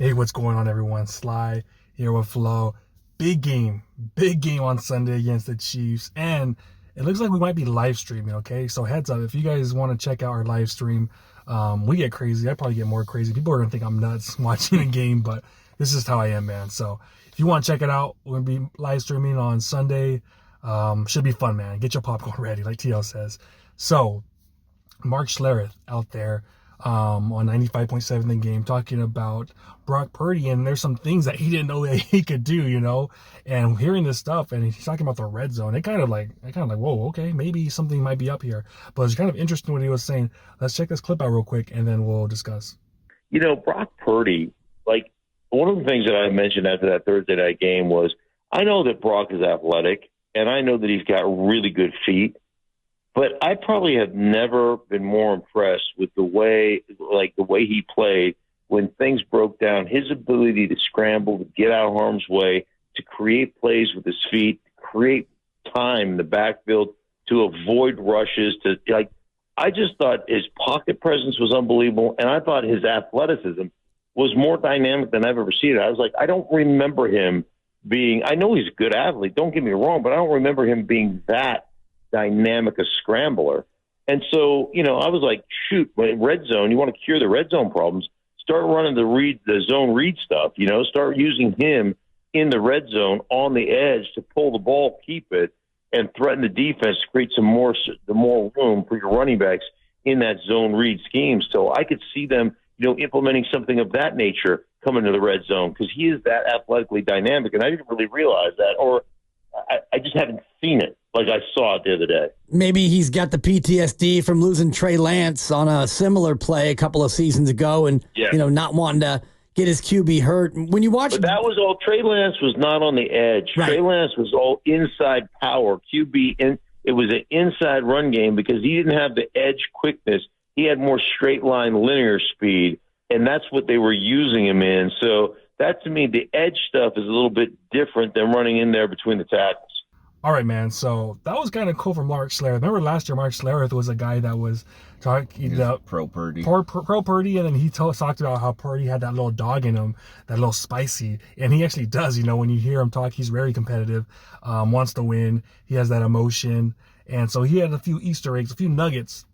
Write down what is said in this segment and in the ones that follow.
Hey, what's going on, everyone? Sly here with Flo. Big game on Sunday against the Chiefs, and it looks like we might be live streaming. Okay, so heads up, if you guys want to check out our live stream, we get crazy. I probably get more crazy. People are gonna think I'm nuts watching a game, but this is how I am, man. So if you want to check it out, we're gonna be live streaming on Sunday. Should be fun, man. Get your popcorn ready, like TL says. So Mark Schlereth out there on 95.7 The Game talking about Brock Purdy, and there's some things that he didn't know that he could do, and hearing this stuff, and he's talking about the red zone. It kind of like, whoa, okay, maybe something might be up here. But it's kind of interesting what he was saying. Let's check this clip out real quick, and then we'll discuss. Brock Purdy, one of the things that I mentioned after that Thursday night game was, I know that Brock is athletic, and I know that he's got really good feet. But I probably have never been more impressed with the way he played when things broke down. His ability to scramble, to get out of harm's way, to create plays with his feet, to create time in the backfield, to avoid rushes. I just thought his pocket presence was unbelievable, and I thought his athleticism was more dynamic than I've ever seen it. I was like, I don't remember him being. I know he's a good athlete. Don't get me wrong, but I don't remember him being that dynamic a scrambler. And so, I was like, shoot, when red zone, you want to cure the red zone problems, start running the zone read stuff, start using him in the red zone on the edge to pull the ball, keep it, and threaten the defense to create the more room for your running backs in that zone read scheme. So I could see them, implementing something of that nature coming to the red zone, because he is that athletically dynamic, and I didn't really realize that, or I just haven't seen it like I saw it the other day. Maybe he's got the PTSD from losing Trey Lance on a similar play a couple of seasons ago, and not wanting to get his QB hurt. When you watch, but that was all. Trey Lance was not on the edge. Right. Trey Lance was all inside power. QB, it was an inside run game because he didn't have the edge quickness. He had more straight line linear speed, and that's what they were using him in. So that, to me, the edge stuff is a little bit different than running in there between the tackles. All right, man. So that was kind of cool for Mark Schlereth. Remember last year, Mark Schlereth was a guy that was talking about pro Purdy. Pro Purdy, and then he talked about how Purdy had that little dog in him, that little spicy, and he actually does. When you hear him talk, he's very competitive, wants to win. He has that emotion, and so he had a few Easter eggs, a few nuggets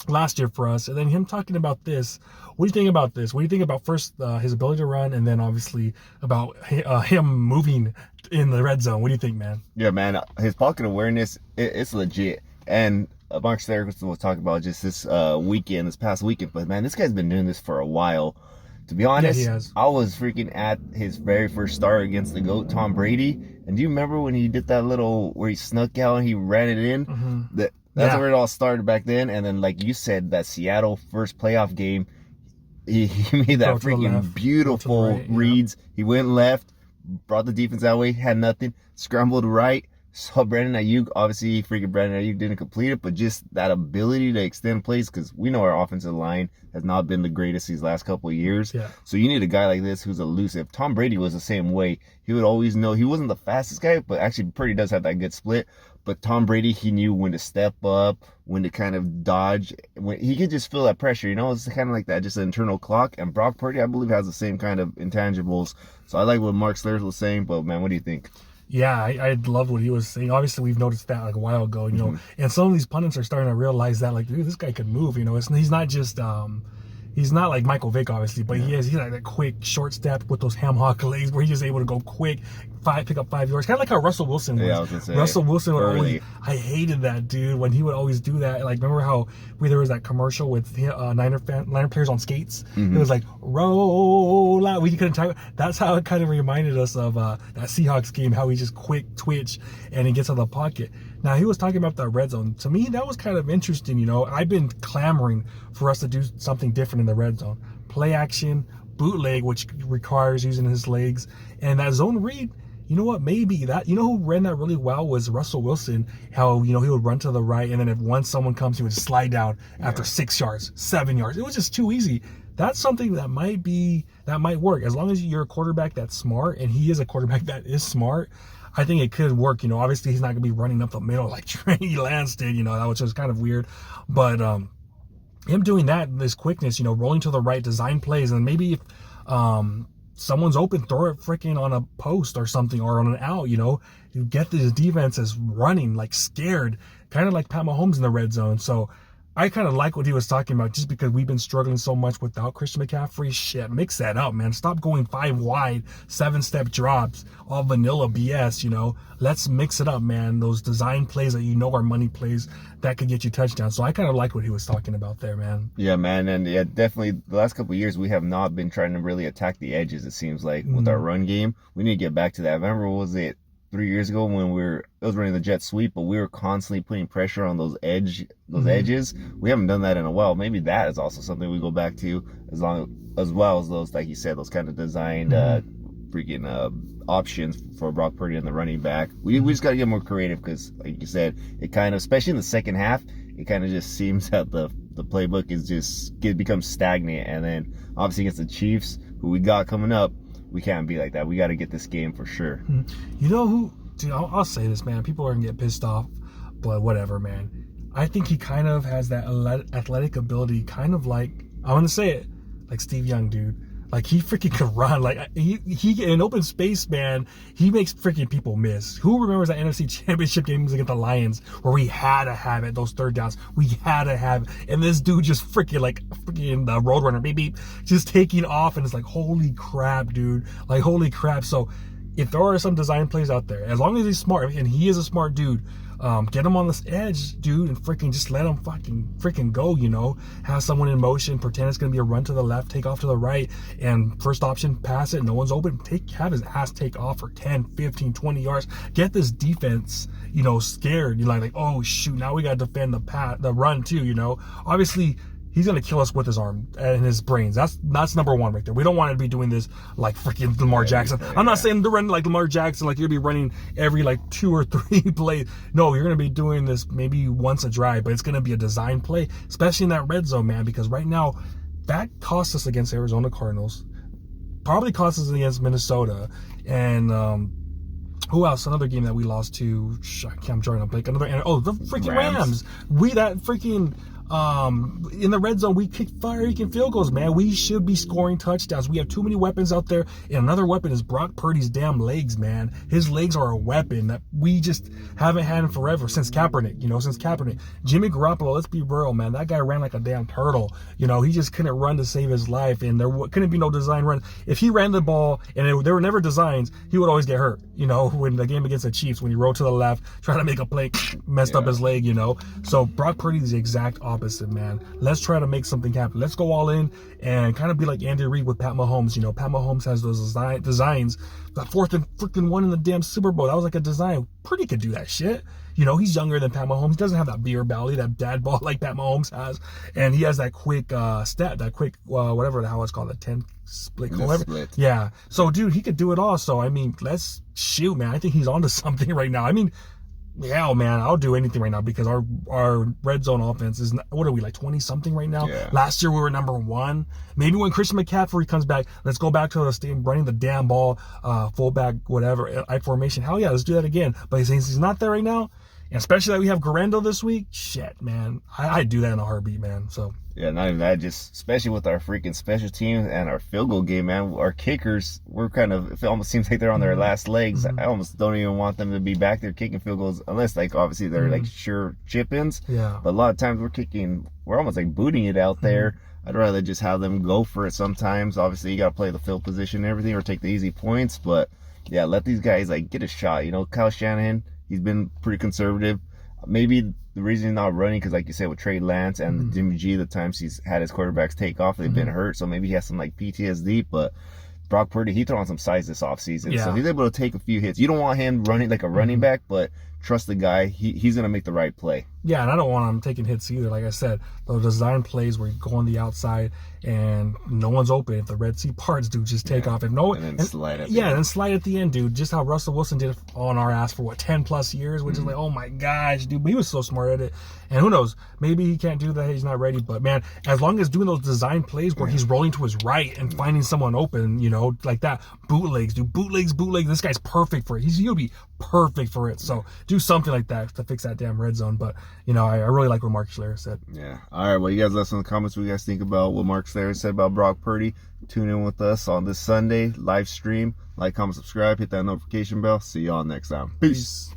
last year for us. And then him talking about this. What do you think about this? What do you think about first his ability to run, and then obviously about him moving in the red zone? What do you think, man? Yeah, man, his pocket awareness, it's legit. And Mark Schlereth was talking about just this past weekend. But man, this guy's been doing this for a while. To be honest, yeah, he has. I was freaking at his very first start against the GOAT, Tom Brady. And do you remember when he did that little where he snuck out and he ran it in? Mm-hmm. That's where it all started back then. And then, like you said, that Seattle first playoff game, he made that freaking beautiful reads. Yeah. He went left, brought the defense that way, had nothing, scrambled right, saw Brandon Ayuk. Obviously, freaking Brandon Ayuk didn't complete it, but just that ability to extend plays, because we know our offensive line has not been the greatest these last couple of years. Yeah. So you need a guy like this who's elusive. Tom Brady was the same way. He would always know. He wasn't the fastest guy, but actually Purdy does have that good split. But Tom Brady, he knew when to step up, when to kind of dodge. When he could just feel that pressure, It's kind of like that, just an internal clock. And Brock Purdy, I believe, has the same kind of intangibles. So I like what Mark Schlereth was saying, but man, what do you think? Yeah, I love what he was saying. Obviously, we've noticed that a while ago, and some of these pundits are starting to realize that, dude, this guy can move. He's not just he's not like Michael Vick, obviously, but he's like that quick short step with those ham hock legs where he's just able to go quick, pick up 5 yards. Kind of like how Russell Wilson was. Yeah, I was gonna say, Russell Wilson would always, I hated that dude when he would always do that. Remember how there was that commercial with Niner players on skates? Mm-hmm. It was like, roll out. We couldn't type. That's how it kind of reminded us of that Seahawks game, how he just quick twitch and he gets out of the pocket. Now, he was talking about the red zone. To me, that was kind of interesting, I've been clamoring for us to do something different in the red zone. Play action, bootleg, which requires using his legs, and that zone read, maybe that, who ran that really well was Russell Wilson. How, he would run to the right, and then if once someone comes, he would slide down after 6 yards, 7 yards. It was just too easy. That's something that might work. As long as you're a quarterback that's smart, and he is a quarterback that is smart, I think it could work. Obviously he's not gonna be running up the middle like Trey Lance did, that was just kind of weird. But him doing that, this quickness, rolling to the right, design plays, and maybe if someone's open, throw it freaking on a post or something, or on an out, you know. You get the defenses running, like scared, kind of like Pat Mahomes in the red zone. So I kind of like what he was talking about, just because we've been struggling so much without Christian McCaffrey. Shit, mix that up, man. Stop going 5 wide, 7-step drops, all vanilla BS, you know. Let's mix it up, man. Those design plays that you know are money plays that could get you touchdowns. So I kind of like what he was talking about there, man. Yeah, man. And yeah, definitely the last couple of years, we have not been trying to really attack the edges, it seems like, with our run game. We need to get back to that. Remember, what was it, 3 years ago when it was running the jet sweep, but we were constantly putting pressure on those edges. We haven't done that in a while. Maybe that is also something we go back to, as well as those, like you said, those kind of designed options for Brock Purdy and the running back. We just got to get more creative, because like you said, it kind of, especially in the second half, it kind of just seems that the playbook is becomes stagnant. And then obviously against the Chiefs, who we got coming up, we can't be like that. We got to get this game for sure. You know who, dude, I'll say this, man. People are going to get pissed off, but whatever, man. I think he kind of has that athletic ability, kind of like, I want to say it, like Steve Young, dude. Like, he freaking can run. Like, he in open space, man, he makes freaking people miss. Who remembers that NFC Championship games against the Lions where we had to have it, those third downs? We had to have it. And this dude just freaking, like, freaking the Roadrunner, beep, beep, just taking off. And it's like, holy crap, dude. Like, holy crap. So, if there are some design plays out there, as long as he's smart, and he is a smart dude, get him on this edge, dude, and freaking just let him freaking go, you know. Have someone in motion, pretend it's going to be a run to the left, take off to the right, and first option, pass it, no one's open, have his ass take off for 10, 15, 20 yards. Get this defense, you know, scared. You're like, oh, shoot, now we got to defend the run too, you know. Obviously, he's going to kill us with his arm and his brains. That's number one right there. We don't want to be doing this like freaking Lamar Jackson. I'm not saying to run like Lamar Jackson, like you're going to be running every like 2 or 3 plays. No, you're going to be doing this maybe once a drive, but it's going to be a design play, especially in that red zone, man, because right now that cost us against Arizona Cardinals, probably cost us against Minnesota, and who else? Another game that we lost to, I'm drawing a blank. The freaking Rams. In the red zone, we kick freaking field goals, man. We should be scoring touchdowns. We have too many weapons out there, and another weapon is Brock Purdy's damn legs, man. His legs are a weapon that we just haven't had in forever, since Kaepernick, you know, Jimmy Garoppolo, let's be real, man. That guy ran like a damn turtle. You know, he just couldn't run to save his life, and there couldn't be no design run. If he ran the ball, and there were never designs, he would always get hurt. You know, when the game against the Chiefs, when he rolled to the left, trying to make a play, messed up his leg, you know. So Brock Purdy is the exact opposite, man. Let's try to make something happen. Let's go all in and kind of be like Andy Reid with Pat Mahomes. You know, Pat Mahomes has those designs. The 4th and freaking 1 in the damn Super Bowl, that was like a design. Purdy could do that shit. You know, he's younger than Pat Mahomes. He doesn't have that beer belly, that dad ball like Pat Mahomes has. And he has that quick step, that quick, whatever the hell it's called, the 10 split. Yeah. So, dude, he could do it all. So, I mean, let's shoot, man. I think he's onto something right now. I mean, yeah, man, I'll do anything right now, because our red zone offense is, what are we, like 20 something right now? Yeah. Last year we were number 1. Maybe when Christian McCaffrey comes back, let's go back to the stadium running the damn ball, fullback, whatever, I formation. Hell yeah, let's do that again. But since he's not there right now, and especially that we have Garando this week, shit, man, I'd do that in a heartbeat, man. So yeah, not even that, just especially with our freaking special teams and our field goal game, man. Our kickers, it almost seems like they're on their last legs. I almost don't even want them to be back there kicking field goals, unless, like, obviously they're like sure chip-ins. Yeah. But a lot of times we're almost like booting it out there. I'd rather just have them go for it sometimes. Obviously, you got to play the field position and everything, or take the easy points. But yeah, let these guys like get a shot. You know, Kyle Shanahan, he's been pretty conservative. Maybe the reason he's not running, because like you said, with Trey Lance and Jimmy G, the times he's had his quarterbacks take off, they've been hurt. So maybe he has some like PTSD. But Brock Purdy, he threw on some size this offseason. Yeah. So he's able to take a few hits. You don't want him running like a running back, but trust the guy. He's going to make the right play. Yeah, and I don't want him taking hits either. Like I said, those design plays where you go on the outside and no one's open. If the Red Sea parts, dude, just take off. If no, and then slide at the end. And slide at the end, dude. Just how Russell Wilson did it on our ass for 10 plus years, which is like, oh my gosh, dude. But he was so smart at it. And who knows? Maybe he can't do that. He's not ready. But man, as long as doing those design plays where he's rolling to his right and finding someone open, you know, like that, bootlegs, dude. Bootlegs. This guy's perfect for it. He'll be perfect for it. So do something like that to fix that damn red zone. But, I really like what Mark Schlereth said. Yeah. All right. Well, you guys let us know in the comments what you guys think about what Mark Schlereth said about Brock Purdy. Tune in with us on this Sunday live stream. Like, comment, subscribe, hit that notification bell. See y'all next time. Peace.